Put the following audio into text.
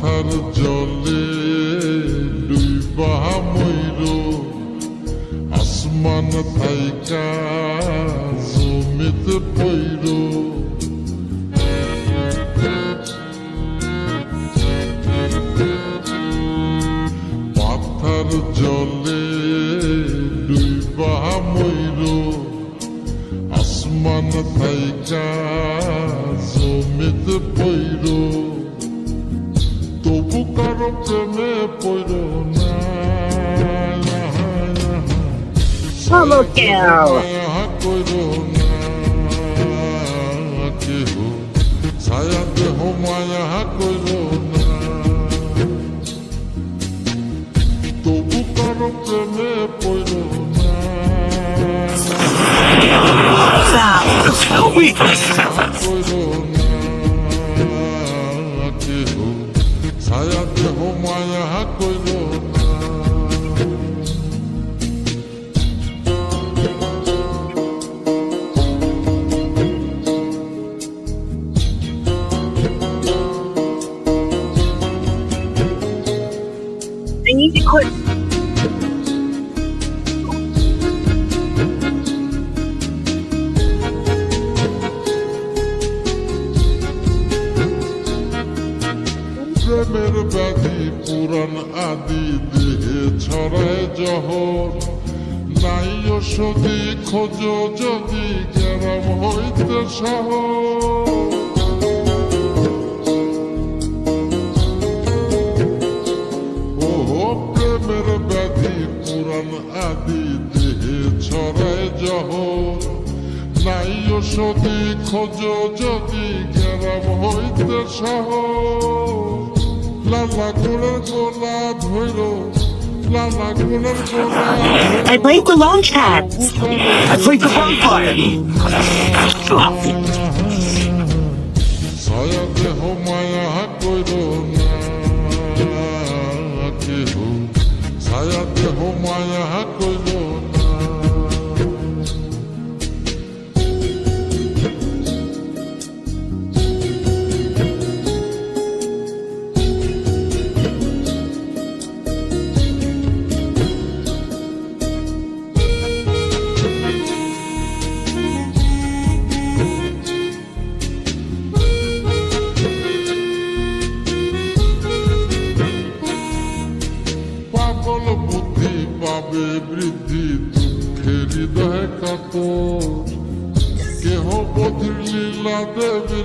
মাথার জলে ডুইবা ময়ূর আসমান থাইকা জমিতে পইর মাথার জলে ডুইবা ময়ূর আসমান থাইকা জমিতে পইর তবু কারো প্রেমে পইর না Solo girl. কইর না কেহ ছায়া দেহ মায়া কইর না তবু কারো প্রেমে পইর না কইর না কেহ ছায়া দেহ মায়া কইর না I need to quit. প্রেমের ব্যাধি পুরাণ আদি দেহে ছড়ায় জহর নাই ওষুধি খোঁজ যদি গ্রাম হইতে শহর ও প্রেমের ব্যাধি পুরাণ আদি দেহে ছড়ায় জহর নাই ওষুধি খোঁজ যদি গ্রাম হইতে শহর লালা গোলার গোলা ধৈর লালা গোলার গোলা I played the launch pad. I played the bonfire.